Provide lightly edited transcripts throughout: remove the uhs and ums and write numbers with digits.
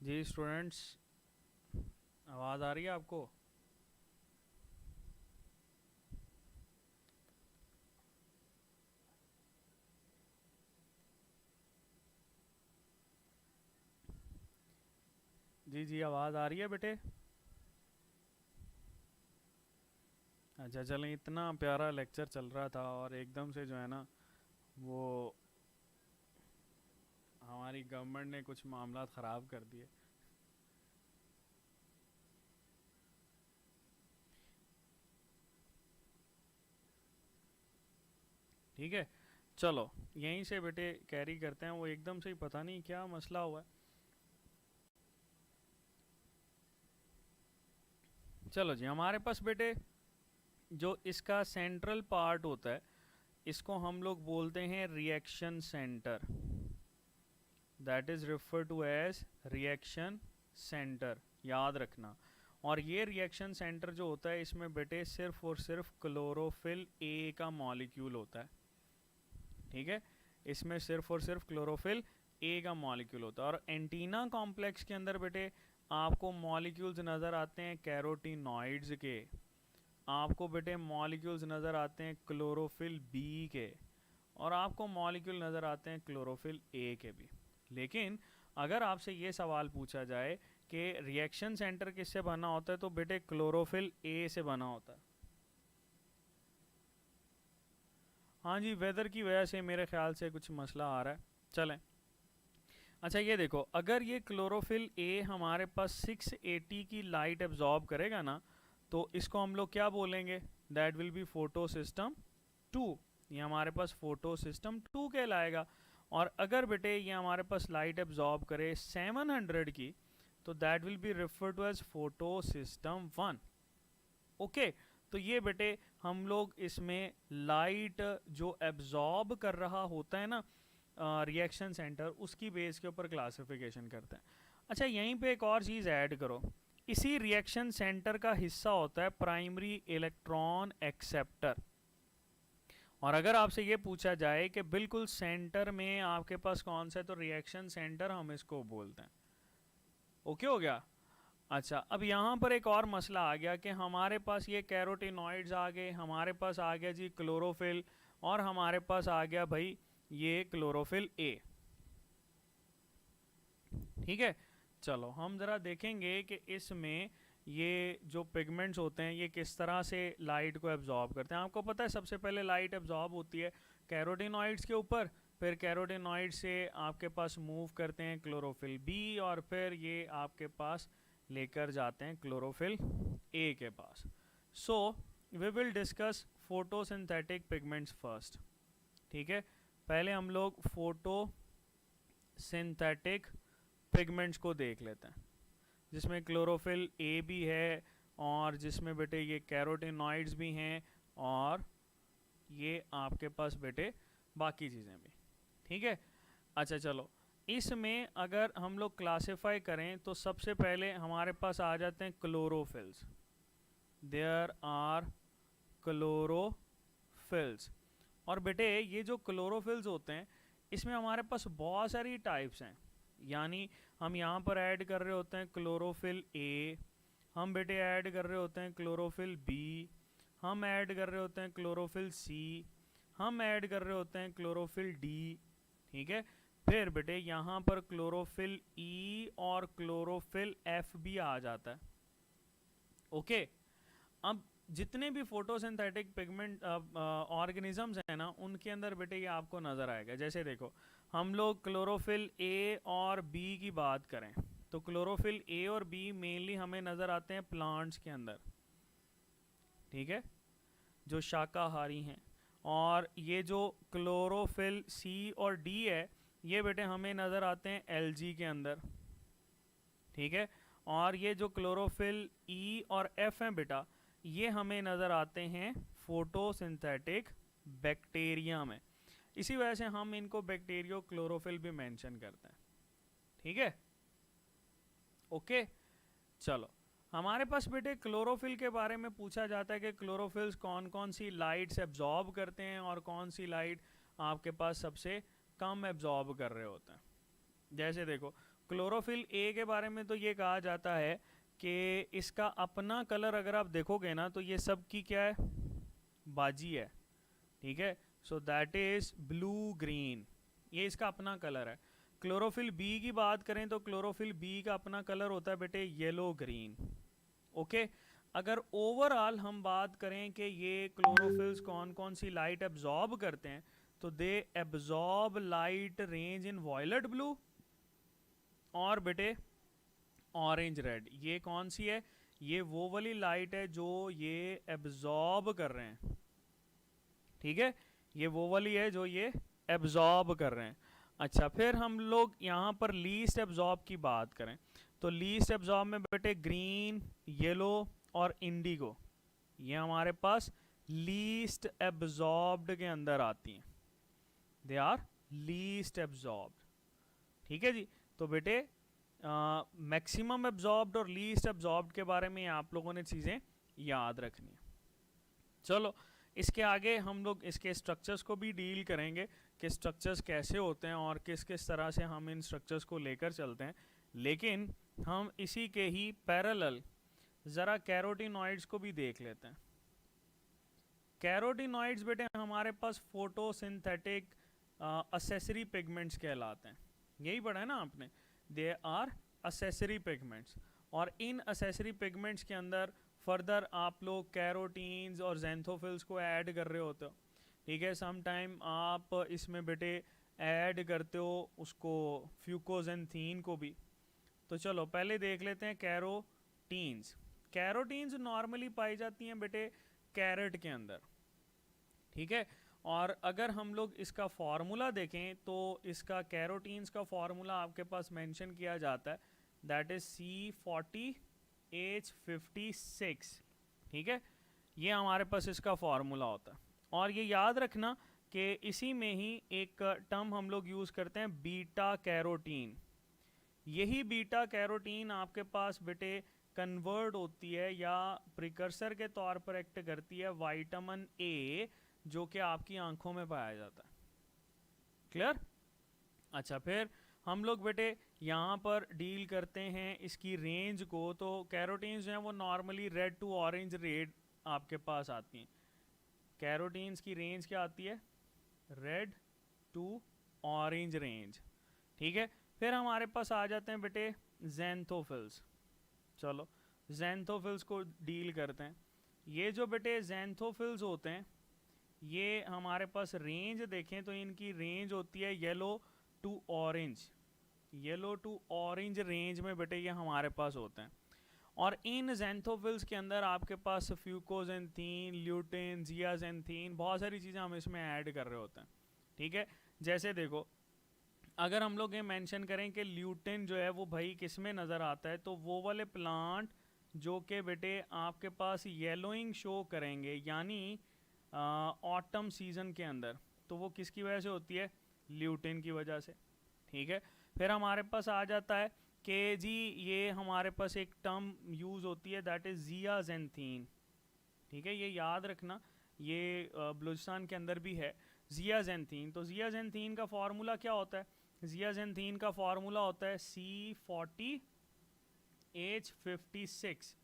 जी students, आवाज़ आ रही है आपको? जी जी, आवाज़ आ रही है बेटे? अच्छा चलें, इतना प्यारा लेक्चर चल रहा था और एकदम से जो है ना वो हमारी गवर्नमेंट ने कुछ मामला ख़राब कर दिए। ठीक है, चलो यहीं से बेटे कैरी करते हैं। वो एकदम से ही पता नहीं क्या मसला हुआ है। चलो जी, हमारे पास बेटे जो इसका सेंट्रल पार्ट होता है इसको हम लोग बोलते हैं reaction centre. That is refer to as reaction centre, याद रखना। और ये रिएक्शन सेंटर जो होता है इसमें बेटे सिर्फ और सिर्फ क्लोरोफिल ए का मॉलिक्यूल होता है। ठीक है, इसमें सिर्फ और सिर्फ क्लोरोफिल ए का मॉलिक्यूल होता है। और एंटीना कॉम्प्लेक्स के अंदर बेटे आपको मॉलिक्यूल्स नज़र आते हैं कैरोटीनॉइड्स के, आपको बेटे मॉलिक्यूल्स नज़र आते हैं क्लोरोफिल बी के, और आपको मॉलिक्यूल नज़र आते हैं क्लोरोफिल ए के भी। लेकिन अगर आपसे ये सवाल पूछा जाए कि रिएक्शन सेंटर किससे बना होता है, तो बेटे क्लोरोफिल ए से बना होता है। हाँ जी, वेदर की वजह से मेरे ख्याल से कुछ मसला आ रहा है। चलें, अच्छा ये देखो, अगर ये क्लोरोफिल ए हमारे पास 680 की लाइट एब्जॉर्ब करेगा ना, तो इसको हम लोग क्या बोलेंगे? That will B photo system 2। ये हमारे पास फोटो सिस्टम 2 कहलाएगा। और अगर बेटे ये हमारे पास लाइट एब्जॉर्ब करे 700 की, तो that will be refer to as photo system 1। Okay, तो ये बेटे हम लोग इसमें लाइट जो एब्जॉर्ब कर रहा होता है ना रिएक्शन सेंटर, उसकी बेस के ऊपर क्लासिफिकेशन करते हैं। अच्छा, यहीं पे एक और चीज़ ऐड करो। इसी रिएक्शन सेंटर का हिस्सा होता है प्राइमरी इलेक्ट्रॉन एक्सेप्टर। और अगर आपसे ये पूछा जाए कि बिल्कुल सेंटर में आपके पास कौन सा है, तो रिएक्शन सेंटर हम इसको बोलते हैं। ओके हो गया? अच्छा, अब यहाँ पर एक और मसला आ गया कि हमारे पास ये कैरोटीनॉइड्स आ गए, हमारे पास आ गया जी क्लोरोफिल, और हमारे पास आ गया भाई ये क्लोरोफिल ए। ठीक है, चलो हम ज़रा देखेंगे कि इसमें ये जो पिगमेंट्स होते हैं ये किस तरह से लाइट को एब्जॉर्ब करते हैं। आपको पता है सबसे पहले लाइट एब्जॉर्ब होती है कैरोटीनॉइड्स के ऊपर, फिर कैरोटीनॉइड से आपके पास मूव करते हैं क्लोरोफिल बी, और फिर ये आपके पास लेकर जाते हैं क्लोरोफिल ए के पास। So we will discuss photosynthetic pigments first. ठीक है, पहले हम लोग फोटो सिंथेटिक पिगमेंट्स को देख लेते हैं, जिसमें क्लोरोफिल ए भी है, और जिसमें बेटे ये कैरोटीनॉइड्स भी हैं, और ये आपके पास बेटे बाकी चीज़ें भी। ठीक है, अच्छा चलो, इसमें अगर हम लोग क्लासिफाई करें तो सबसे पहले हमारे पास आ जाते हैं क्लोरोफिल्स। There are chlorophylls. और बेटे ये जो क्लोरोफिल्स होते हैं इसमें हमारे पास बहुत सारी टाइप्स हैं। यानी हम यहाँ पर ऐड कर रहे होते हैं क्लोरोफिल ए, हम बेटे ऐड कर रहे होते हैं क्लोरोफिल बी, हम ऐड कर रहे होते हैं क्लोरोफिल सी, हम ऐड कर रहे होते हैं क्लोरोफिल डी। ठीक है, फिर बेटे यहाँ पर क्लोरोफिल ई और क्लोरोफिल एफ भी आ जाता है। ओके, अब जितने भी फोटोसिंथेटिक पिगमेंट ऑर्गेनिजम्स हैं ना, उनके अंदर बेटे ये आपको नज़र आएगा। जैसे देखो, हम लोग क्लोरोफिल ए और बी की बात करें तो क्लोरोफिल ए और बी मेनली हमें नज़र आते हैं प्लांट्स के अंदर। ठीक है, जो शाकाहारी हैं। और ये जो क्लोरोफिल सी और डी है ये बेटे हमें नज़र आते हैं एलजी के अंदर। ठीक है, और ये जो क्लोरोफिल ई और एफ हैं बेटा, ये हमें नज़र आते हैं फोटोसिंथेटिक बैक्टीरिया में। इसी वजह से हम इनको बैक्टीरियो क्लोरोफिल भी मेंशन करते हैं। ठीक है, ओके, चलो हमारे पास बेटे क्लोरोफिल के बारे में पूछा जाता है कि क्लोरोफिल्स कौन कौन सी लाइट्स एब्जॉर्ब करते हैं और कौन सी लाइट आपके पास सबसे कम एब्जॉर्ब कर रहे होते हैं। जैसे देखो, क्लोरोफिल ए के बारे में तो ये कहा जाता है कि इसका अपना कलर अगर आप देखोगे ना तो ये सब की क्या है, बाजी है, ठीक है। So that is blue green, ये इसका अपना कलर है। क्लोरोफिल बी की बात करें तो क्लोरोफिल बी का अपना कलर होता है बेटे येलो ग्रीन, ओके। अगर ओवरऑल हम बात करें कि ये क्लोरोफिल्स कौन कौन सी लाइट एब्जॉर्ब करते हैं, तो they absorb light range in violet blue और बेटे ऑरेंज रेड। ये कौन सी है, ये वो वाली लाइट है जो ये एब्जॉर्ब कर रहे हैं, ठीक है, ये वो वाली है जो ये एब्जॉर्ब कर रहे हैं। अच्छा, फिर हम लोग यहाँ पर लीस्ट एब्जॉर्ब की बात करें तो लीस्ट एब्जॉर्ब में बेटे ग्रीन, येलो और इंडिगो, ये हमारे पास लीस्ट एब्जॉर्ब्ड के अंदर आती हैं, दे आर लीस्ट एब्जॉर्ब्ड, ठीक है जी। तो बेटे मैक्सिमम एब्जॉर्ब्ड और लीस्ट एब्जॉर्ब्ड के बारे में आप लोगों ने चीज़ें याद रखनी है। चलो इसके आगे हम लोग इसके स्ट्रक्चर्स को भी डील करेंगे कि स्ट्रक्चर्स कैसे होते हैं और किस किस तरह से हम इन स्ट्रक्चर्स को लेकर चलते हैं। लेकिन हम इसी के ही पैरेलल ज़रा कैरोटिनॉइड्स को भी देख लेते हैं। कैरोटिनॉइड्स बेटे हमारे पास फोटोसिंथेटिक असेसरी पिगमेंट्स कहलाते हैं, यही पढ़ा है ना आपने, दे आर असेसरी पिगमेंट्स। और इन असेसरी पिगमेंट्स के अंदर फर्दर आप लोग कैरोटीन्स और जेंथोफिल्स को ऐड कर रहे होते हो, ठीक है। सम टाइम आप इसमें बेटे ऐड करते हो उसको फ्यूकोजेंथीन को भी। तो चलो पहले देख लेते हैं कैरोटीन्स। कैरोटीन्स नॉर्मली पाई जाती हैं बेटे कैरेट के अंदर, ठीक है। और अगर हम लोग इसका फार्मूला देखें तो इसका कैरोटीन्स का फार्मूला आपके पास मेंशन किया जाता है, दैट इज C40H56, ठीक है। ये हमारे पास इसका फार्मूला होता है। और ये याद रखना कि इसी में ही एक टर्म हम लोग यूज़ करते हैं बीटा कैरोटीन। यही बीटा कैरोटीन आपके पास बेटे कन्वर्ट होती है या प्रिकर्सर के तौर पर एक्ट करती है विटामिन ए, जो कि आपकी आंखों में पाया जाता है। क्लियर? अच्छा, फिर हम लोग बेटे यहाँ पर डील करते हैं इसकी रेंज को। तो कैरोटीन्स जो हैं वो normally red to orange red आपके पास आती हैं। कैरोटीन्स की रेंज क्या आती है, रेड टू ऑरेंज रेंज, ठीक है। फिर हमारे पास आ जाते हैं बेटे जेंथोफिल्स। चलो जेंथोफिल्स को डील करते हैं। ये जो बेटे जेंथोफिल्स होते हैं ये हमारे पास रेंज देखें तो इनकी रेंज होती है yellow to orange, yellow to orange range में बेटे ये हमारे पास होते हैं। और इन जेंथोफिल्स के अंदर आपके पास फ्यूकोजेंथीन, ल्यूटिन, जियाजेंथीन, बहुत सारी चीज़ें हम इसमें ऐड कर रहे होते हैं, ठीक है। जैसे देखो अगर हम लोग ये मेंशन करें कि ल्यूटिन जो है वो भाई किस में नज़र आता है, तो वो वाले प्लांट जो कि बेटे आपके पास येलोइंग शो करेंगे यानी ऑटम सीजन के अंदर, तो वो किसकी वजह से होती है, ल्यूटिन की वजह से, ठीक है। फिर हमारे पास आ जाता है कि जी ये हमारे पास एक टर्म यूज़ होती है दैट इज़ जियाजेंथीन, ठीक है। ये याद रखना, ये बलूचिस्तान के अंदर भी है जियाजेंथीन। तो जियाजेंथीन का फार्मूला क्या होता है, जियाजेंथीन का फार्मूला होता है C40H56,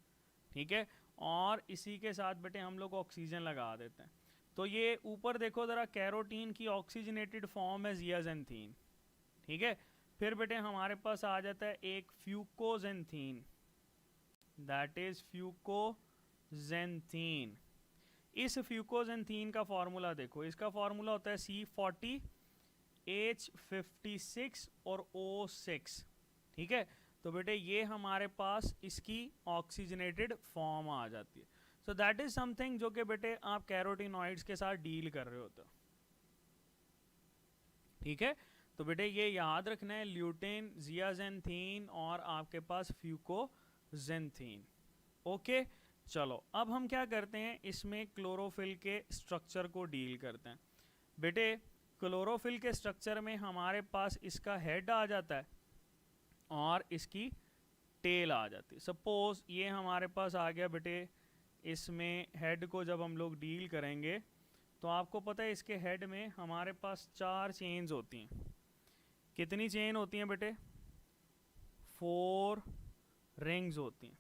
ठीक है। और इसी के साथ बेटे हम लोग ऑक्सीजन लगा देते हैं। तो ये ऊपर देखो ज़रा, कैरोटीन की ऑक्सीजनेटेड फॉर्म है जियाजेंथीन, ठीक है। फिर बेटे हमारे पास आ जाता है एक फ्यूकोजेंथीन, दैट इज फ्यूकोजेंथीन। इस फ्यूकोजेंथीन का फार्मूला देखो, इसका फार्मूला होता है C40H56 और O6, ठीक है। तो बेटे ये हमारे पास इसकी ऑक्सीजनेटेड फॉर्म आ जाती है। सो दैट इज समथिंग जो कि बेटे आप कैरोटिनॉइड्स के साथ डील कर रहे होते हो, ठीक है। तो बेटे ये याद रखना है, ल्यूटिन, जियाजेंथीन और आपके पास फ्यूकोजेंथीन, ओके। चलो अब हम क्या करते हैं, इसमें क्लोरोफिल के स्ट्रक्चर को डील करते हैं। बेटे क्लोरोफिल के स्ट्रक्चर में हमारे पास इसका हेड आ जाता है और इसकी टेल आ जाती है। सपोज ये हमारे पास आ गया बेटे, इसमें हेड को जब हम लोग डील करेंगे तो आपको पता है इसके हेड में हमारे पास 4 चेन्स होती हैं। कितनी चेन होती हैं बेटे, 4 रिंग्स होती हैं।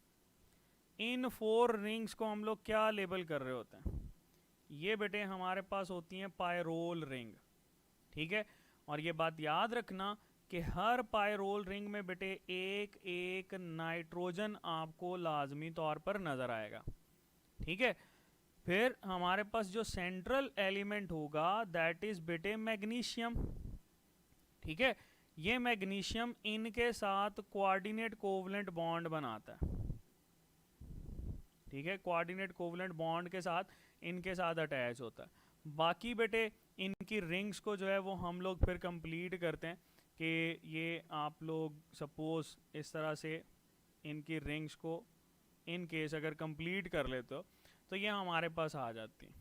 इन 4 रिंग्स को हम लोग क्या लेबल कर रहे होते हैं? ये बेटे हमारे पास होती हैं पायरोल रिंग, ठीक है। और ये बात याद रखना कि हर पायरोल रिंग में बेटे एक एक नाइट्रोजन आपको लाजमी तौर पर नज़र आएगा, ठीक है। फिर हमारे पास जो सेंट्रल एलिमेंट होगा दैट इज बेटे मैग्नीशियम, ठीक है। ये मैग्नीशियम इनके साथ कोऑर्डिनेट कोवलेंट बॉन्ड बनाता है, ठीक है। कोऑर्डिनेट कोवलेंट बॉन्ड के साथ इनके साथ अटैच होता है। बाकी बेटे इनकी रिंग्स को जो है वो हम लोग फिर कंप्लीट करते हैं कि ये आप लोग सपोज इस तरह से इनकी रिंग्स को इन केस अगर कंप्लीट कर लेते हो तो ये हमारे पास आ जाती है,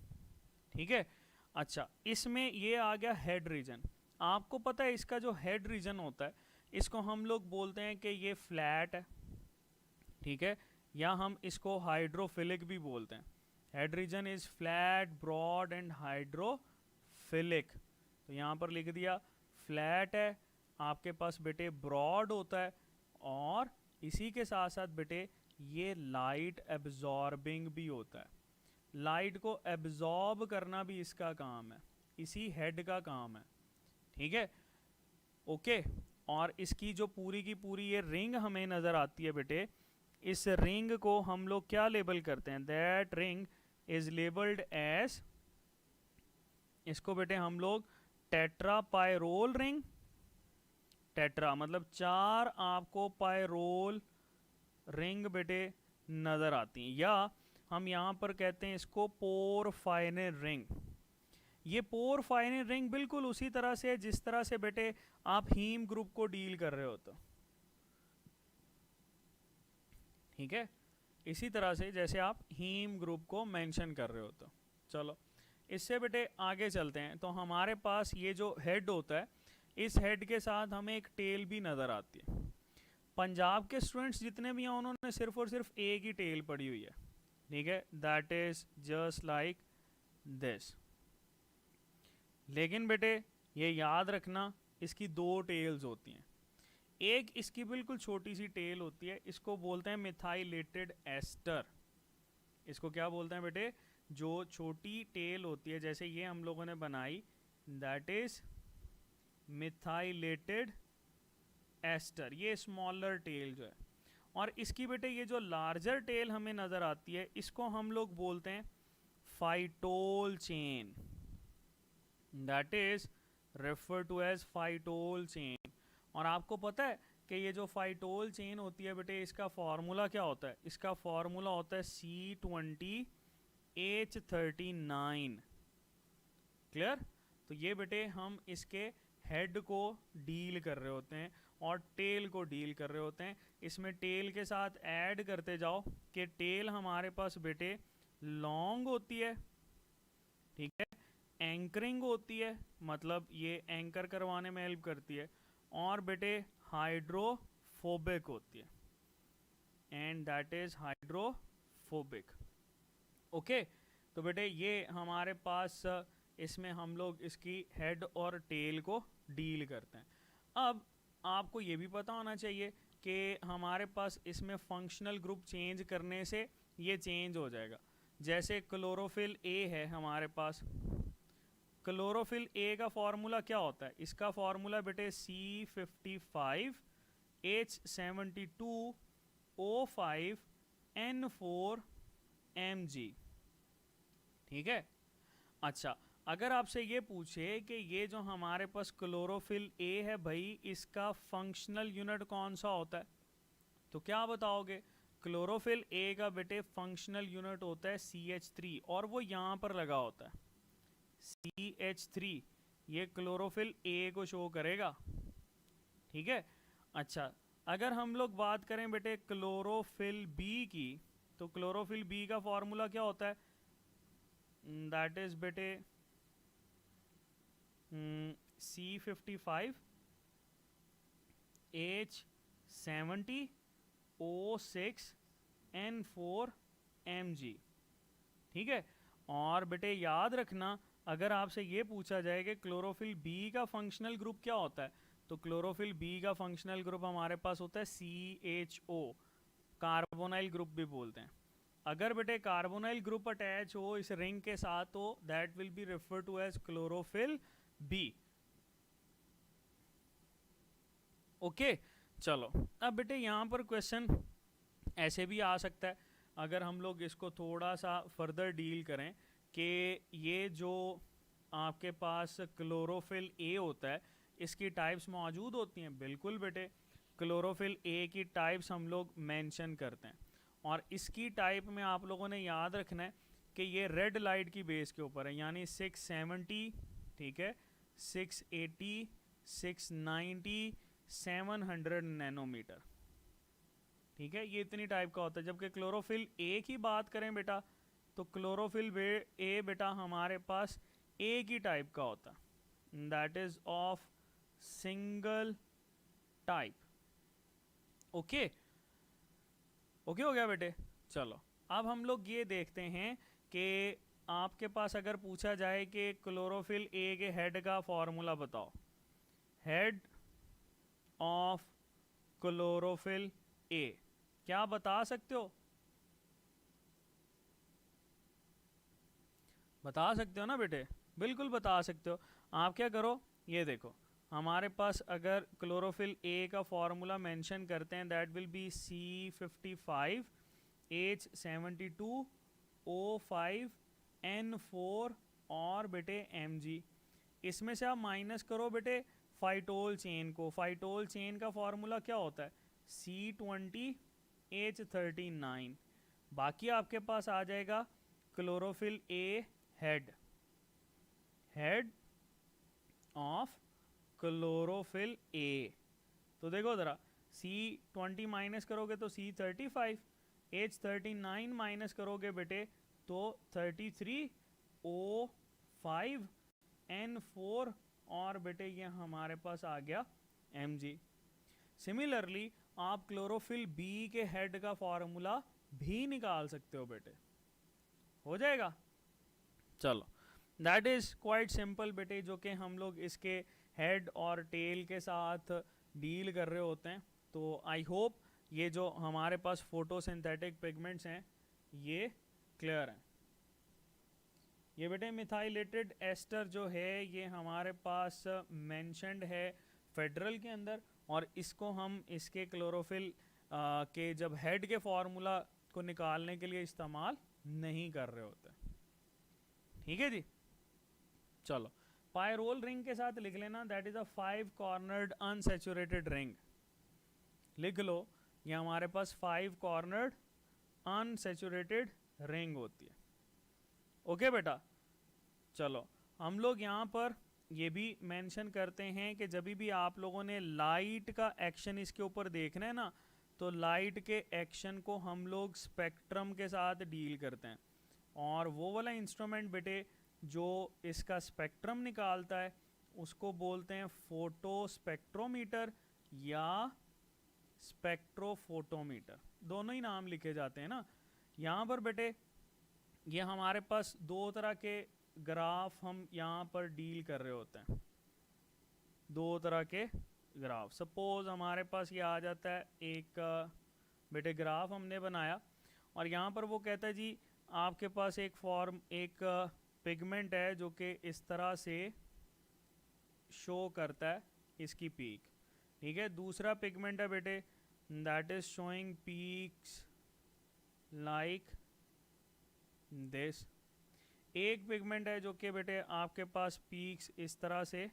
ठीक है। अच्छा, इसमें ये आ गया हेड रीजन। आपको पता है इसका जो हेड रीजन होता है इसको हम लोग बोलते हैं कि ये फ्लैट है, ठीक है, या हम इसको हाइड्रोफिलिक भी बोलते हैं। Head region is flat, broad and hydrophilic. तो यहाँ पर लिख दिया फ्लैट है, आपके पास बेटे ब्रॉड होता है, और इसी के साथ साथ बेटे ये लाइट एब्जॉर्बिंग भी होता है। लाइट को एब्जॉर्ब करना भी इसका काम है, इसी हेड का काम है, ठीक है, ओके। और इसकी जो पूरी की पूरी ये रिंग हमें नज़र आती है बेटे, इस रिंग को हम लोग क्या लेबल करते हैं? That ring is labelled as, इसको बेटे हम लोग टेट्रा पायरोल रिंग, टेट्रा मतलब 4 आपको पायरोल रिंग बेटे नज़र आती हैं, या हम यहाँ पर कहते हैं इसको पोरफाइनिन रिंग। ये पोरफाइनिन रिंग बिल्कुल उसी तरह से जिस तरह से बेटे आप हीम ग्रुप को डील कर रहे हो, तो ठीक है, इसी तरह से जैसे आप हीम ग्रुप को मेंशन कर रहे हो। तो चलो इससे बेटे आगे चलते हैं। तो हमारे पास ये जो हेड होता है, इस हेड के साथ हमें एक टेल भी नज़र आती है। पंजाब के स्टूडेंट्स जितने भी हैं उन्होंने सिर्फ और सिर्फ एक ही टेल पढ़ी हुई है, ठीक है, that is just like this. लेकिन बेटे ये याद रखना इसकी 2 टेल्स होती हैं। एक इसकी बिल्कुल छोटी सी टेल होती है, इसको बोलते हैं मिथाइलेटेड एस्टर। इसको क्या बोलते हैं बेटे? जो छोटी टेल होती है, जैसे ये हम लोगों ने बनाई, दैट इज मिथाइलेटेड एस्टर, ये स्मॉलर टेल जो है। और इसकी बेटे ये जो लार्जर टेल हमें नज़र आती है, इसको हम लोग बोलते हैं phytol chain, that is refer to as phytol chain. और आपको पता है कि ये जो फाइटोल चेन होती है बेटे, इसका फार्मूला क्या होता है? इसका फार्मूला होता है C20H39। क्लियर? तो ये बेटे हम इसके हेड को डील कर रहे होते हैं और टेल को डील कर रहे होते हैं। इसमें टेल के साथ ऐड करते जाओ कि टेल हमारे पास बेटे लॉन्ग होती है, ठीक है, एंकरिंग होती है, मतलब ये एंकर करवाने में हेल्प करती है, और बेटे हाइड्रोफोबिक होती है, and that is hydrophobic, okay. तो बेटे ये हमारे पास इसमें हम लोग इसकी हेड और टेल को डील करते हैं। अब आपको ये भी पता होना चाहिए कि हमारे पास इसमें फंक्शनल ग्रुप चेंज करने से ये चेंज हो जाएगा। जैसे क्लोरोफिल ए है हमारे पास, क्लोरोफिल ए का फॉर्मूला क्या होता है? इसका फॉर्मूला बेटे C55H72O5N4Mg, ठीक है। अच्छा, अगर आपसे ये पूछे कि ये जो हमारे पास क्लोरोफिल ए है भाई, इसका फंक्शनल यूनिट कौन सा होता है, तो क्या बताओगे? क्लोरोफिल ए का बेटे फंक्शनल यूनिट होता है CH3, और वो यहाँ पर लगा होता है CH3, ये क्लोरोफिल ए को शो करेगा, ठीक है। अच्छा, अगर हम लोग बात करें बेटे क्लोरोफिल बी की, तो क्लोरोफिल बी का फॉर्मूला क्या होता है? दैट इज बेटे C55H70O6N4Mg, ठीक है। और बेटे याद रखना, अगर आपसे ये पूछा जाए कि क्लोरोफिल बी का फंक्शनल ग्रुप क्या होता है, तो क्लोरोफिल बी का फंक्शनल ग्रुप हमारे पास होता है CHO, कार्बोनाइल ग्रुप भी बोलते हैं। अगर बेटे कार्बोनाइल ग्रुप अटैच हो इस रिंग के साथ तो that will be refer to as chlorophyll B. Okay चलो, अब बेटे यहाँ पर क्वेश्चन ऐसे भी आ सकता है, अगर हम लोग इसको थोड़ा सा फर्दर डील करें कि ये जो आपके पास क्लोरोफिल ए होता है इसकी टाइप्स मौजूद होती हैं। बिल्कुल बेटे, क्लोरोफिल ए की टाइप्स हम लोग मेंशन करते हैं, और इसकी टाइप में आप लोगों ने याद रखना है कि ये रेड लाइट की बेस के ऊपर है, यानी 670, ठीक है, 680, 690, 700 नैनोमीटर, ठीक है, ये इतनी टाइप का होता है। जबकि क्लोरोफिल ए की बात करें बेटा, तो क्लोरोफिल ए बेटा हमारे पास ए की टाइप का होता है, that is of single type. Okay okay हो गया बेटे। चलो अब हम लोग ये देखते हैं कि आपके पास अगर पूछा जाए कि क्लोरोफिल ए के हेड का फॉर्मूला बताओ, हेड ऑफ क्लोरोफिल ए, क्या बता सकते हो? बता सकते हो ना बेटे? बिल्कुल बता सकते हो। आप क्या करो, ये देखो, हमारे पास अगर क्लोरोफिल ए का फॉर्मूला मेंशन करते हैं that will B C55 H72O5 N4 और बेटे Mg। इसमें से आप माइनस करो बेटे फाइटोल चेन को। फाइटोल चेन का फॉर्मूला क्या होता है? C20 H39। बाकी आपके पास आ जाएगा chlorophyll A head, head of chlorophyll A. तो देखो ज़रा, C20 माइनस करोगे तो C35, H39 माइनस करोगे बेटे तो 33O5 N4 और बेटे ये हमारे पास आ गया Mg। सिमिलरली आप क्लोरोफिल बी के हेड का फॉर्मूला भी निकाल सकते हो बेटे, हो जाएगा। चलो दैट इज क्वाइट सिंपल बेटे, जो कि हम लोग इसके हेड और टेल के साथ डील कर रहे होते हैं। तो आई होप ये जो हमारे पास फोटोसिंथेटिक पिगमेंट्स हैं ये क्लियर हैं। ये बेटे मिथाइलेटेड एस्टर जो है ये हमारे पास मेंशन्ड है फेडरल के अंदर, और इसको हम इसके क्लोरोफिल के जब हेड के फॉर्मूला को निकालने के लिए इस्तेमाल नहीं कर रहे होते। ठीक है जी। चलो पायरोल रिंग के साथ लिख लेना, that is a 5 cornered unsaturated ring. लिख लो, ये हमारे पास 5 कॉर्नर्ड अनसैचुरेटेड रिंग होती है। ओके बेटा। चलो हम लोग यहाँ पर ये भी मेंशन करते हैं कि जब भी आप लोगों ने लाइट का एक्शन इसके ऊपर देखना है ना, तो लाइट के एक्शन को हम लोग स्पेक्ट्रम के साथ डील करते हैं, और वो वाला इंस्ट्रूमेंट बेटे जो इसका स्पेक्ट्रम निकालता है उसको बोलते हैं फोटो स्पेक्ट्रोमीटर या स्पेक्ट्रोफोटोमीटर, दोनों ही नाम लिखे जाते हैं ना। यहाँ पर बेटे ये हमारे पास दो तरह के ग्राफ हम यहाँ पर डील कर रहे होते हैं, दो तरह के ग्राफ। सपोज हमारे पास ये आ जाता है एक बेटे ग्राफ हमने बनाया, और यहाँ पर वो कहता है जी आपके पास एक पिगमेंट है जो कि इस तरह से शो करता है इसकी पीक, ठीक है। दूसरा पिगमेंट है बेटे that is showing peaks like this. एक पिगमेंट है जो कि बेटे आपके पास पीक्स इस तरह से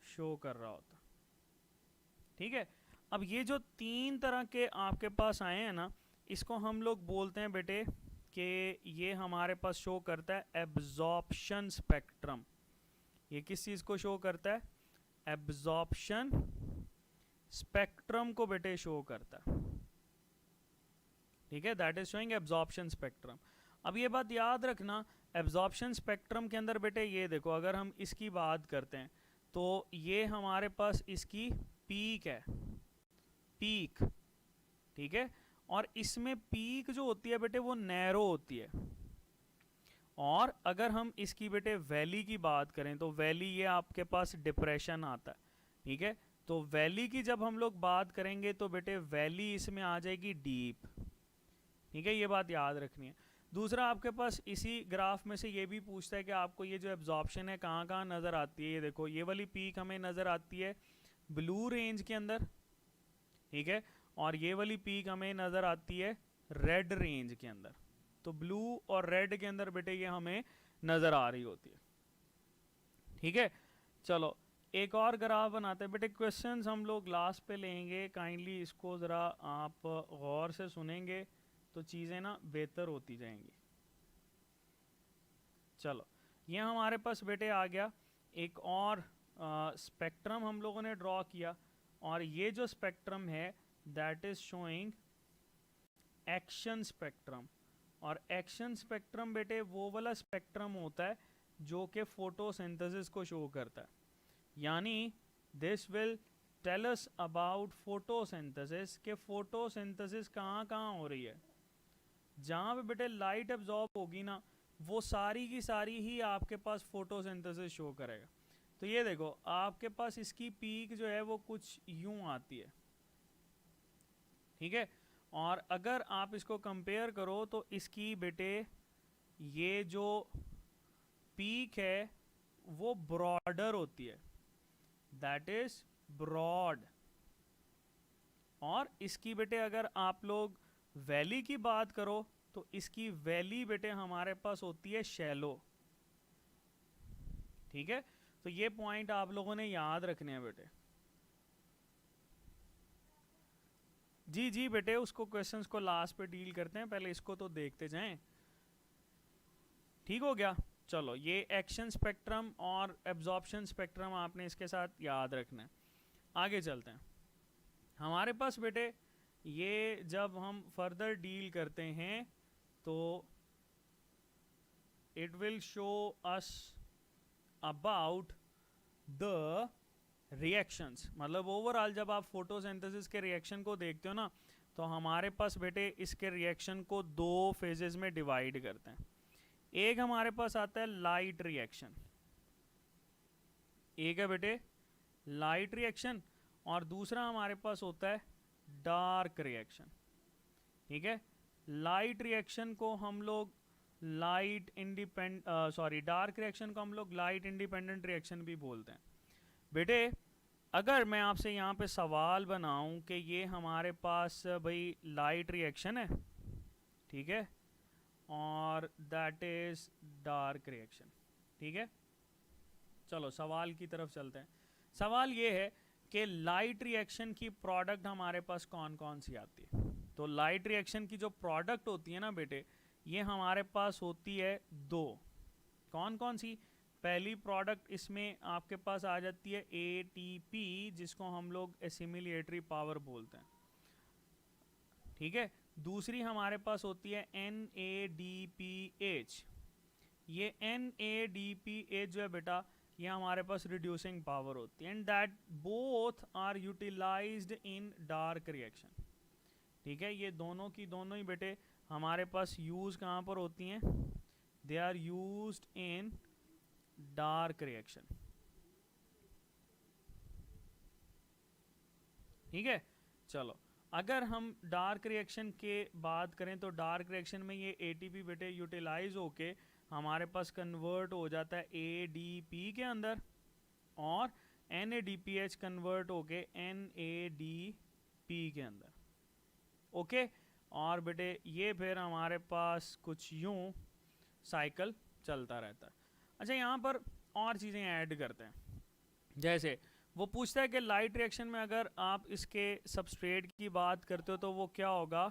शो कर रहा होता, ठीक है। अब ये जो तीन तरह के आपके पास आए हैं ना, इसको हम लोग बोलते हैं बेटे कि ये हमारे पास शो करता है एब्जॉर्प्शन स्पेक्ट्रम। ये किस चीज़ को शो करता है? एब्जॉर्प्शन स्पेक्ट्रम को बेटे शो करता है, ठीक है, that is showing absorption spectrum. अब ये बात याद रखना, एब्जॉर्प्शन स्पेक्ट्रम के अंदर बेटे ये देखो, अगर हम इसकी बात करते हैं तो ये हमारे पास इसकी पीक है, पीक, ठीक है। और इसमें पीक जो होती है बेटे वो नैरो होती है, और अगर हम इसकी बेटे वैली की बात करें तो वैली ये आपके पास डिप्रेशन आता है, ठीक है, तो वैली की जब हम लोग बात करेंगे तो बेटे वैली इसमें आ जाएगी डीप। ठीक है, ये बात याद रखनी है। दूसरा आपके पास इसी ग्राफ में से ये भी पूछता है कि आपको ये जो एब्जॉर्प्शन है कहाँ कहाँ नज़र आती है। ये देखो, ये वाली पीक हमें नज़र आती है ब्लू रेंज के अंदर, ठीक है, और ये वाली पीक हमें नज़र आती है रेड रेंज के अंदर। तो ब्लू और रेड के अंदर बेटे ये हमें नज़र आ रही होती है। ठीक है, चलो एक और ग्राफ बनाते हैं बेटे। क्वेश्चंस हम लोग लास्ट पे लेंगे, काइंडली इसको ज़रा आप गौर से सुनेंगे तो चीज़ें ना बेहतर होती जाएंगी। चलो, ये हमारे पास बेटे आ गया एक और स्पेक्ट्रम हम लोगों ने ड्रॉ किया, और ये जो स्पेक्ट्रम है that is showing action spectrum. और एक्शन स्पेक्ट्रम बेटे वो वाला स्पेक्ट्रम होता है जो कि फोटोसिंथेसिस को शो करता है। यानी this will tell us about photosynthesis, के फोटोसिंथेसिस कहाँ कहाँ हो रही है। जहाँ पे बेटे लाइट एब्जॉर्ब होगी ना, वो सारी की सारी ही आपके पास फोटोसिंथेसिस शो करेगा। तो ये देखो, आपके पास इसकी पीक जो है वो कुछ यूं आती है, ठीक है, और अगर आप इसको कंपेयर करो तो इसकी बेटे ये जो पीक है वो ब्रॉडर होती है, दैट इज ब्रॉड। और इसकी बेटे अगर आप लोग वैली की बात करो तो इसकी वैली बेटे हमारे पास होती है शैलो। ठीक है, तो ये पॉइंट आप लोगों ने याद रखने हैं बेटे। जी जी बेटे, उसको क्वेश्चंस को लास्ट पे डील करते हैं, पहले इसको तो देखते जाएं। ठीक हो गया, चलो ये एक्शन स्पेक्ट्रम और एब्जॉर्प्शन स्पेक्ट्रम आपने इसके साथ याद रखना है। आगे चलते हैं। हमारे पास बेटे ये जब हम फर्दर डील करते हैं तो it will show us about the reactions. मतलब ओवरऑल जब आप फोटोसिंथेसिस के रिएक्शन को देखते हो ना, तो हमारे पास बेटे इसके रिएक्शन को दो फेजेस में डिवाइड करते हैं। एक हमारे पास आता है लाइट रिएक्शन, एक है बेटे लाइट रिएक्शन, और दूसरा हमारे पास होता है डार्क रिएक्शन। ठीक है, लाइट रिएक्शन को हम लोग डार्क रिएक्शन को हम लोग लाइट इंडिपेंडेंट रिएक्शन भी बोलते हैं। बेटे अगर मैं आपसे यहाँ पे सवाल बनाऊं कि ये हमारे पास भाई लाइट रिएक्शन है, ठीक है, और दैट इज डार्क रिएक्शन। ठीक है, चलो सवाल की तरफ चलते हैं। सवाल ये है कि लाइट रिएक्शन की प्रोडक्ट हमारे पास कौन कौन सी आती है। तो लाइट रिएक्शन की जो प्रोडक्ट होती है ना बेटे, ये हमारे पास होती है दो। कौन कौन सी? पहली प्रोडक्ट इसमें आपके पास आ जाती है ATP, जिसको हम लोग एसिमिलेटरी पावर बोलते हैं। ठीक है, दूसरी हमारे पास होती है NADPH। ये NADPH जो है बेटा, ये हमारे पास रिड्यूसिंग पावर होती है, and that both are utilised in dark reaction. ठीक है, ये दोनों की दोनों ही बेटे हमारे पास यूज कहाँ पर होती हैं? They are used in dark reaction. ठीक है, चलो अगर हम डार्क रिएक्शन के बात करें तो डार्क रिएक्शन में ये ATP बेटे यूटिलाइज होके हमारे पास कन्वर्ट हो जाता है ADP के अंदर, और NADPH कन्वर्ट होके NADP के अंदर। ओके, और बेटे ये फिर हमारे पास कुछ यूं साइकिल चलता रहता है। अच्छा, यहाँ पर और चीज़ें ऐड करते हैं, जैसे वो पूछता है कि लाइट रिएक्शन में अगर आप इसके सबस्ट्रेट की बात करते हो तो वो क्या होगा?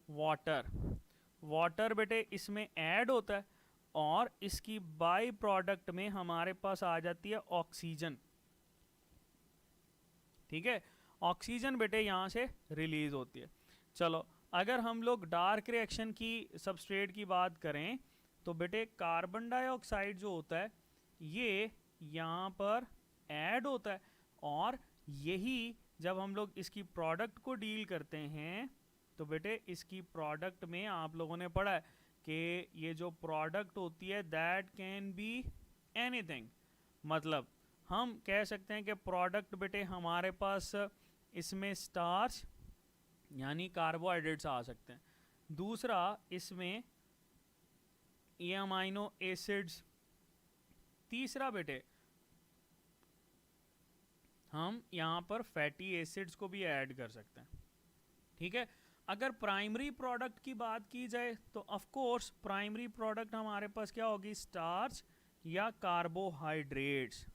वाटर। वाटर बेटे इसमें ऐड होता है, और इसकी बाई प्रोडक्ट में हमारे पास आ जाती है ऑक्सीजन। ठीक है, ऑक्सीजन बेटे यहाँ से रिलीज होती है। चलो अगर हम लोग डार्क रिएक्शन की सबस्ट्रेट की बात करें तो बेटे कार्बन डाइऑक्साइड जो होता है ये यहाँ पर ऐड होता है, और यही जब हम लोग इसकी प्रोडक्ट को डील करते हैं तो बेटे इसकी प्रोडक्ट में आप लोगों ने पढ़ा है कि ये जो प्रोडक्ट होती है दैट कैन बी एनीथिंग। मतलब हम कह सकते हैं कि प्रोडक्ट बेटे हमारे पास इसमें स्टार्च यानी कार्बोहाइड्रेट्स आ सकते हैं, दूसरा इसमें ये अमाइनो एसिड्स, तीसरा बेटे हम यहाँ पर फैटी एसिड्स को भी ऐड कर सकते हैं। ठीक है, अगर प्राइमरी प्रोडक्ट की बात की जाए तो ऑफ कोर्स प्राइमरी प्रोडक्ट हमारे पास क्या होगी, स्टार्च या कार्बोहाइड्रेट्स।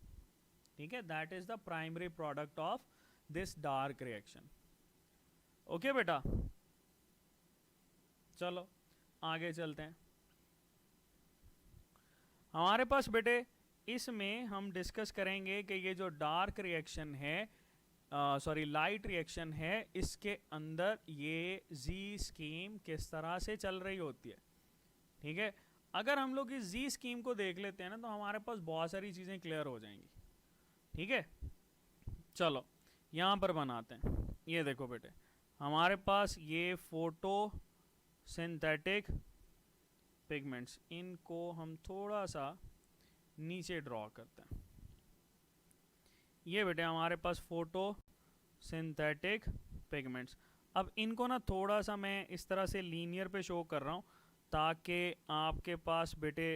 ठीक है, that is the primary product of this dark reaction. Okay बेटा, चलो आगे चलते हैं। हमारे पास बेटे इसमें हम डिस्कस करेंगे कि ये जो डार्क रिएक्शन है, सॉरी लाइट रिएक्शन है, इसके अंदर ये जी स्कीम किस तरह से चल रही होती है। ठीक है, अगर हम लोग इस जी स्कीम को देख लेते हैं ना तो हमारे पास बहुत सारी चीज़ें क्लियर हो जाएंगी। ठीक है, चलो यहाँ पर बनाते हैं। ये देखो बेटे, हमारे पास ये फोटो सिंथेटिक पिगमेंट्स, इनको हम थोड़ा सा नीचे ड्रॉ करते हैं। ये बेटे हमारे पास फोटो सिंथेटिक पिगमेंट्स। अब इनको ना थोड़ा सा मैं इस तरह से लीनियर पे शो कर रहा हूँ ताकि आपके पास बेटे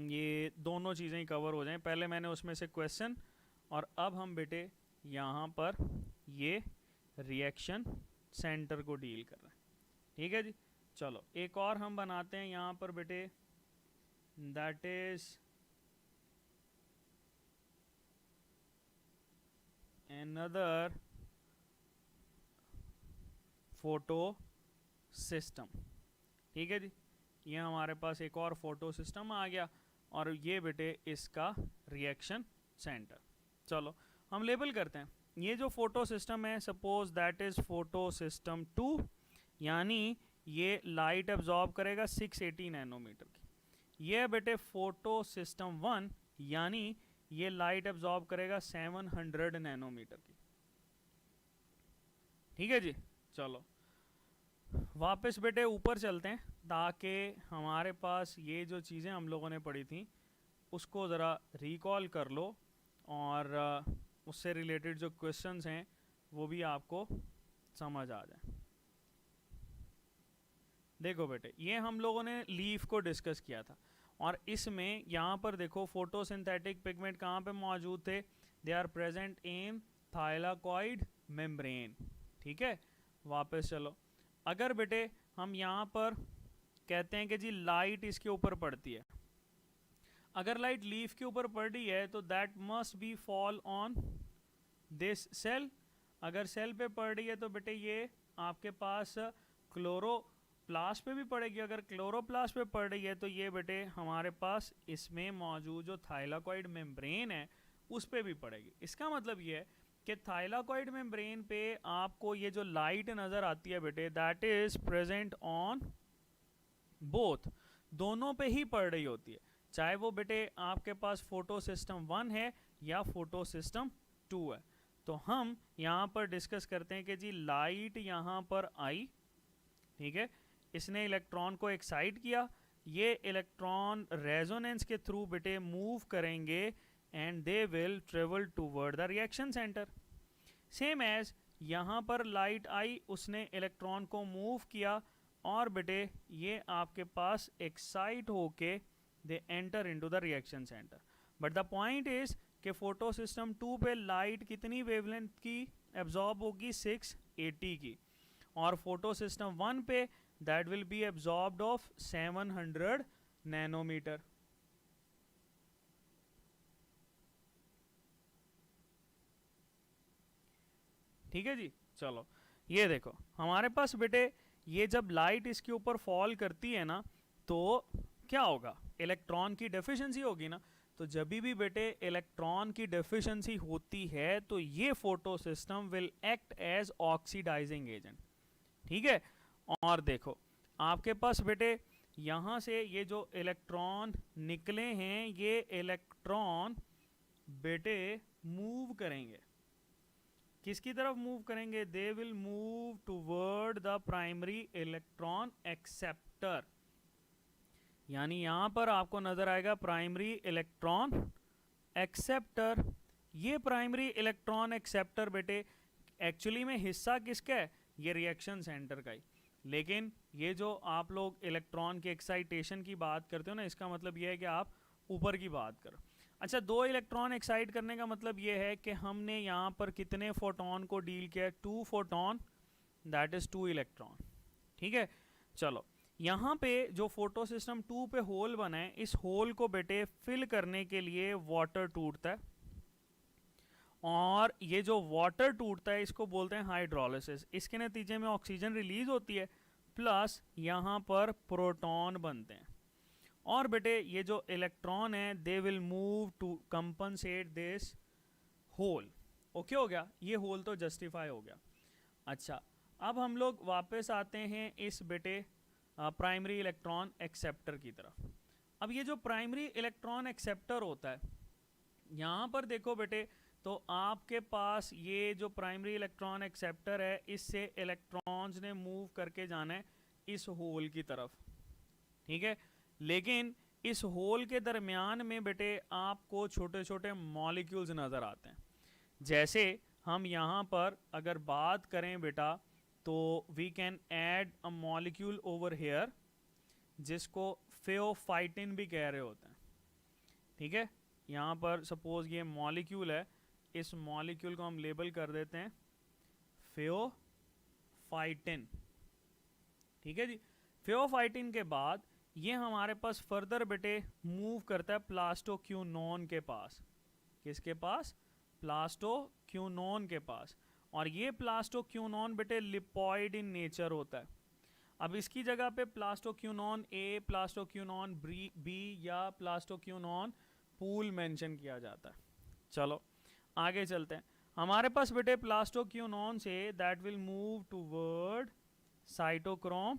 ये दोनों चीज़ें ही कवर हो जाएं। पहले मैंने उसमें से क्वेश्चन, और अब हम बेटे यहाँ पर ये रिएक्शन सेंटर को डील कर रहे हैं। ठीक है जी, चलो एक और हम बनाते हैं यहाँ पर बेटे, that is another photo system. ठीक है जी, ये हमारे पास एक और फोटो सिस्टम आ गया, और ये बेटे इसका रिएक्शन सेंटर। चलो हम लेबल करते हैं। ये जो फोटो सिस्टम है, suppose that is photo system 2, यानी ये लाइट एब्जॉर्ब करेगा 680 नैनोमीटर की। ये बेटे फोटो सिस्टम 1, यानी ये लाइट एब्जॉर्ब करेगा 700 नैनोमीटर की। ठीक है जी, चलो वापस बेटे ऊपर चलते हैं ताकि हमारे पास ये जो चीज़ें हम लोगों ने पढ़ी थी उसको ज़रा रिकॉल कर लो, और उससे रिलेटेड जो क्वेश्चंस हैं वो भी आपको समझ आ जाए। देखो बेटे, ये हम लोगों ने लीफ को डिस्कस किया था, और इसमें यहाँ पर देखो फोटोसिंथेटिक पिगमेंट कहाँ पे मौजूद थे, they are present in thylakoid membrane. ठीक है, वापस चलो, अगर बेटे हम यहाँ पर कहते हैं कि जी लाइट इसके ऊपर पड़ती है, अगर लाइट लीफ के ऊपर पड़ रही है तो that must be fall on this cell. अगर सेल पे पड़ रही है तो बेटे ये आपके पास क्लोरोप्लास्ट पे भी पड़ेगी। अगर क्लोरोप्लास्ट पे पड़ रही है तो ये बेटे हमारे पास इसमें मौजूद जो थाइलाकॉइड मेम्ब्रेन है उस पे भी पड़ेगी। इसका मतलब ये है कि थाइलाकॉइड मेम्ब्रेन पे आपको ये जो लाइट नज़र आती है बेटे, that is present on both, दोनों पे ही पड़ रही होती है, चाहे वो बेटे आपके पास फोटो सिस्टम 1 है या फोटो सिस्टम 2 है। तो हम यहाँ पर डिस्कस करते हैं कि जी लाइट यहाँ पर आई, ठीक है, इसने इलेक्ट्रॉन को एक्साइट किया, ये इलेक्ट्रॉन रेजोनेंस के थ्रू बेटे मूव करेंगे and they will travel toward the reaction centre. Same as यहाँ पर लाइट आई, उसने इलेक्ट्रॉन को मूव किया, और बेटे ये आपके पास एक्साइट होके they enter into the reaction centre. But the point is कि फोटो सिस्टम 2 पे लाइट कितनी वेवलेंथ की एब्जॉर्ब होगी, 680 की, और फोटो सिस्टम 1 पे that will be absorbed of 700 nanometre. ठीक है जी, चलो ये देखो हमारे पास बेटे ये जब लाइट इसके ऊपर फॉल करती है ना तो क्या होगा, इलेक्ट्रॉन की डेफिशिएंसी होगी ना। तो जब भी बेटे इलेक्ट्रॉन की डेफिशिएंसी होती है तो ये photo system will act as oxidising agent. ठीक है, और देखो आपके पास बेटे यहाँ से ये जो इलेक्ट्रॉन निकले हैं, ये इलेक्ट्रॉन बेटे मूव करेंगे, किसकी तरफ मूव करेंगे, दे will move toward the primary electron acceptor. यानी यहां पर आपको नजर आएगा प्राइमरी इलेक्ट्रॉन एक्सेप्टर, ये प्राइमरी इलेक्ट्रॉन एक्सेप्टर बेटे एक्चुअली में हिस्सा किसका है, ये रिएक्शन सेंटर का ही। लेकिन ये जो आप लोग इलेक्ट्रॉन की एक्साइटेशन की बात करते हो ना, इसका मतलब ये है कि आप ऊपर की बात करो। अच्छा, दो इलेक्ट्रॉन एक्साइट करने का मतलब ये है कि हमने यहाँ पर कितने फोटोन को डील किया, 2 फोटोन, दैट इज 2 इलेक्ट्रॉन। ठीक है, चलो यहाँ पे जो फोटो सिस्टम 2 पे होल बना है, इस होल को बेटे फिल करने के लिए वाटर टूटता है, और ये जो वाटर टूटता है इसको बोलते हैं हाइड्रोलिसिस। इसके नतीजे में ऑक्सीजन रिलीज होती है, प्लस यहाँ पर प्रोटॉन बनते हैं, और बेटे ये जो इलेक्ट्रॉन है they will move to compensate this hole. Okay हो गया, ये होल तो जस्टिफाई हो गया। अच्छा, अब हम लोग वापस आते हैं इस बेटे प्राइमरी इलेक्ट्रॉन एक्सेप्टर की तरफ। अब ये जो प्राइमरी इलेक्ट्रॉन एक्सेप्टर होता है, यहाँ पर देखो बेटे, तो आपके पास ये जो प्राइमरी इलेक्ट्रॉन एक्सेप्टर है, इससे इलेक्ट्रॉन्स ने मूव करके जाना है इस होल की तरफ। ठीक है, लेकिन इस होल के दरमियान में बेटे आपको छोटे छोटे मॉलिक्यूल्स नज़र आते हैं। जैसे हम यहाँ पर अगर बात करें बेटा, तो we can add a molecule over here जिसको फेओफाइटिन भी कह रहे होते हैं। ठीक है, यहाँ पर सपोज ये मॉलिक्यूल है, इस मॉलिक्यूल को हम लेबल कर देते हैं फेओफाइटिन। ठीक है जी, फेओफाइटिन के बाद ये हमारे पास फर्दर बेटे मूव करता है प्लास्टोक्यूनोन के पास। किसके पास, प्लास्टोक्यूनोन के पास। और ये प्लास्टोक्यूनोन बेटे लिपॉइड इन नेचर होता है। अब इसकी जगह पे प्लास्टोक्यूनोन ए, प्लास्टोक्यूनोन बी या प्लास्टोक्यूनोन पूल मेंशन किया जाता है। चलो आगे चलते हैं। हमारे पास बेटे plastoquinone say that will move toward cytochrome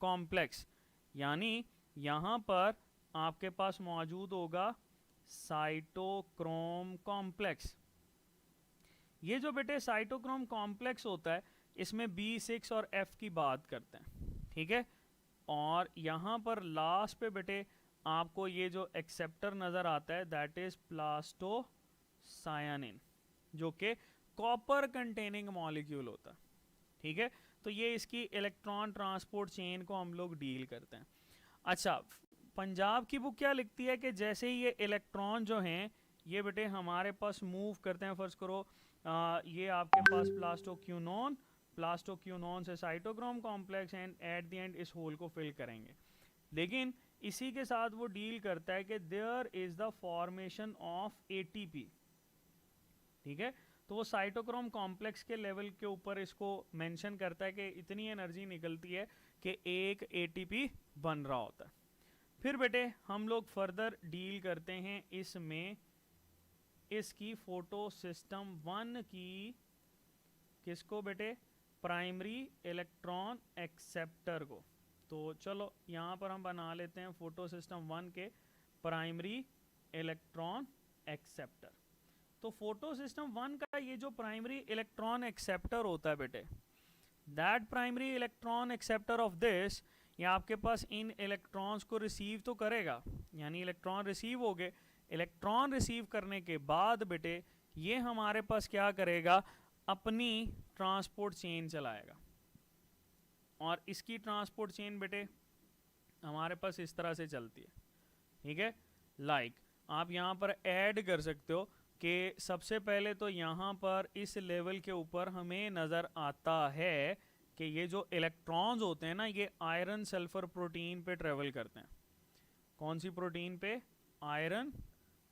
complex, यानी यहाँ पर आपके पास मौजूद होगा साइटोक्रोम कॉम्प्लेक्स। ये जो बेटे साइटोक्रोम कॉम्प्लेक्स होता है, इसमें B6 और F की बात करते हैं। ठीक है, और यहाँ पर लास्ट पे बेटे आपको ये जो एक्सेप्टर नज़र आता है दैट इज प्लास्टोसायानिन, जो कि कॉपर कंटेनिंग मॉलिक्यूल होता है। ठीक है, तो ये इसकी इलेक्ट्रॉन ट्रांसपोर्ट चेन को हम लोग डील करते हैं। अच्छा, पंजाब की बुक क्या लिखती है कि जैसे ही ये इलेक्ट्रॉन जो हैं ये बेटे हमारे पास मूव करते हैं, फर्स्ट करो ये आपके पास प्लास्टोक्यूनोन से cytochrome complex and at the end इस होल को फिल करेंगे। लेकिन इसी के साथ वो डील करता है कि there is the formation of ATP. ठीक है, तो वो साइटोक्रोम कॉम्प्लेक्स के लेवल के ऊपर इसको मेंशन करता है कि इतनी एनर्जी निकलती है कि एक एटीपी बन रहा होता है। फिर बेटे हम लोग फर्दर डील करते हैं इसमें इसकी फोटो सिस्टम 1 की, किसको बेटे, प्राइमरी इलेक्ट्रॉन एक्सेप्टर को। तो चलो यहाँ पर हम बना लेते हैं फोटो सिस्टम 1 के प्राइमरी इलेक्ट्रॉन एक्सेप्टर। तो फोटो सिस्टम 1 का ये जो प्राइमरी इलेक्ट्रॉन एक्सेप्टर होता है बेटे, that primary electron acceptor of this, ये आपके पास इन इलेक्ट्रॉन्स को रिसीव तो करेगा, यानी इलेक्ट्रॉन रिसीव हो गए। इलेक्ट्रॉन रिसीव करने के बाद बेटे ये हमारे पास क्या करेगा, अपनी ट्रांसपोर्ट चेन चलाएगा। और इसकी ट्रांसपोर्ट चेन बेटे हमारे पास इस तरह से चलती है। ठीक है, लाइक आप यहाँ पर ऐड कर सकते हो कि सबसे पहले तो यहाँ पर इस लेवल के ऊपर हमें नज़र आता है कि ये जो इलेक्ट्रॉन्स होते हैं ना, ये आयरन सल्फर प्रोटीन पे ट्रेवल करते हैं। कौन सी प्रोटीन पे, आयरन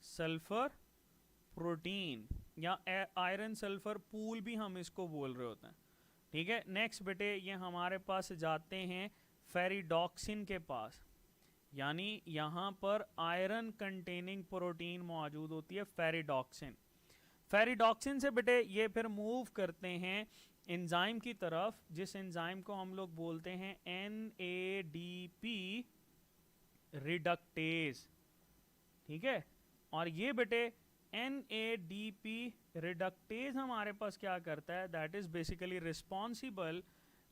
सल्फर प्रोटीन, या आयरन सल्फर पूल भी हम इसको बोल रहे होते हैं। ठीक है, नेक्स्ट बेटे ये हमारे पास जाते हैं फेरिडॉक्सिन के पास, यानी यहाँ पर आयरन कंटेनिंग प्रोटीन मौजूद होती है फेरिडॉक्सिन। फेरिडॉक्सिन से बेटे ये फिर मूव करते हैं एंजाइम की तरफ, जिस एंजाइम को हम लोग बोलते हैं NADP रिडक्टेज। ठीक है, और ये बेटे NADP रिडक्टेज हमारे पास क्या करता है, दैट इज बेसिकली रिस्पॉन्सिबल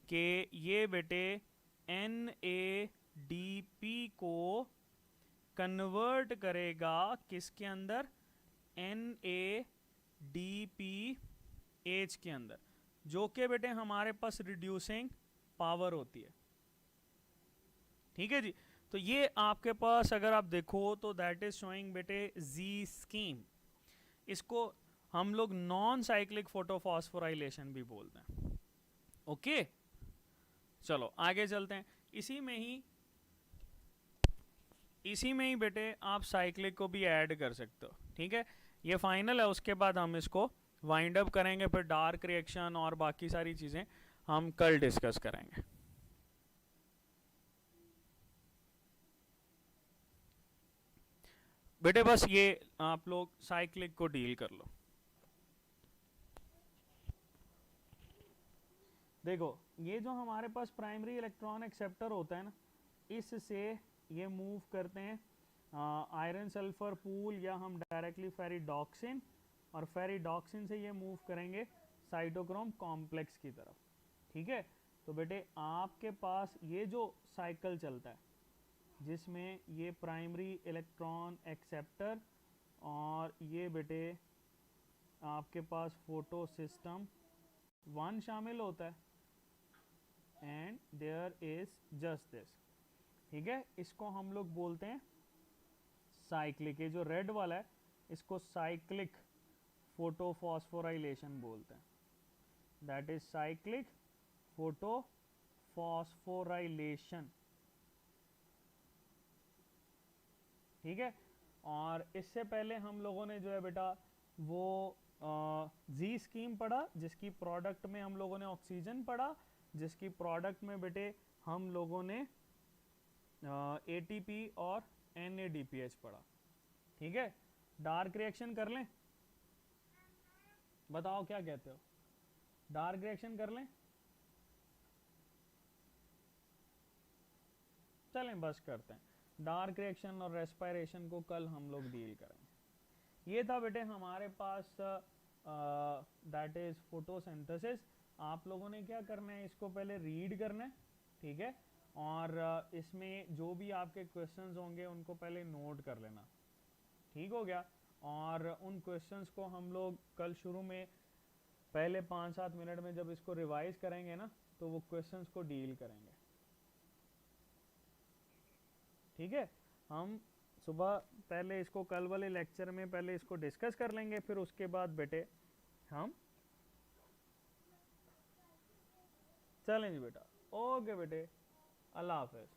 कि ये बेटे NADP को कन्वर्ट करेगा किसके अंदर, NADPH के अंदर, जो कि बेटे हमारे पास रिड्यूसिंग पावर होती है। ठीक है जी। तो ये आपके पास अगर आप देखो तो दैट इज शोइंग बेटे जी स्कीम। इसको हम लोग नॉन साइक्लिक फोटोफॉस्फोराइलेशन भी बोलते हैं। ओके, चलो आगे चलते हैं। इसी में ही बेटे आप साइक्लिक को भी ऐड कर सकते हो। ठीक है, ये फाइनल है, उसके बाद हम इसको वाइंड अप करेंगे, फिर डार्क रिएक्शन और बाकी सारी चीजें हम कल डिस्कस करेंगे। बेटे बस ये आप लोग साइक्लिक को डील कर लो। देखो, ये जो हमारे पास प्राइमरी इलेक्ट्रॉन एक्सेप्टर होता है ना, इससे ये मूव करते हैं आयरन सल्फर पूल, या हम डायरेक्टली फेरिडॉक्सिन, और फेरिडॉक्सिन से ये मूव करेंगे साइटोक्रोम कॉम्प्लेक्स की तरफ। ठीक है, तो बेटे आपके पास ये जो साइकिल चलता है, जिसमें ये प्राइमरी इलेक्ट्रॉन एक्सेप्टर और ये बेटे आपके पास फोटो सिस्टम 1 शामिल होता है, and there is just this. ठीक है, इसको हम लोग बोलते हैं साइक्लिक। ये जो रेड वाला है इसको साइक्लिक फोटोफॉस्फोराइलेशन बोलते हैं। That is cyclic photophosphorylation. ठीक है, और इससे पहले हम लोगों ने जो है बेटा वो जी स्कीम पढ़ा, जिसकी प्रोडक्ट में हम लोगों ने ऑक्सीजन पढ़ा, जिसकी प्रोडक्ट में बेटे हम लोगों ने एटीपी और NADPH पढ़ा। ठीक है, डार्क रिएक्शन कर लें, बताओ क्या कहते हो, डार्क रिएक्शन कर लें? चलें बस करते हैं, डार्क रिएक्शन और रेस्पिरेशन को कल हम लोग डील करेंगे। ये था बेटे हमारे पास दैट इज फोटोसिंथेसिस। आप लोगों ने क्या करना है, इसको पहले रीड करना है। ठीक है, और इसमें जो भी आपके क्वेश्चंस होंगे उनको पहले नोट कर लेना। ठीक हो गया, और उन क्वेश्चंस को हम लोग कल शुरू में पहले 5-7 मिनट में जब इसको रिवाइज करेंगे ना, तो वो क्वेश्चंस को डील करेंगे। ठीक है, हम सुबह पहले इसको कल वाले लेक्चर में पहले इसको डिस्कस कर लेंगे, फिर उसके बाद बेटे हम चलेंगे बेटा। ओके बेटे, अल्लाह हाफिज।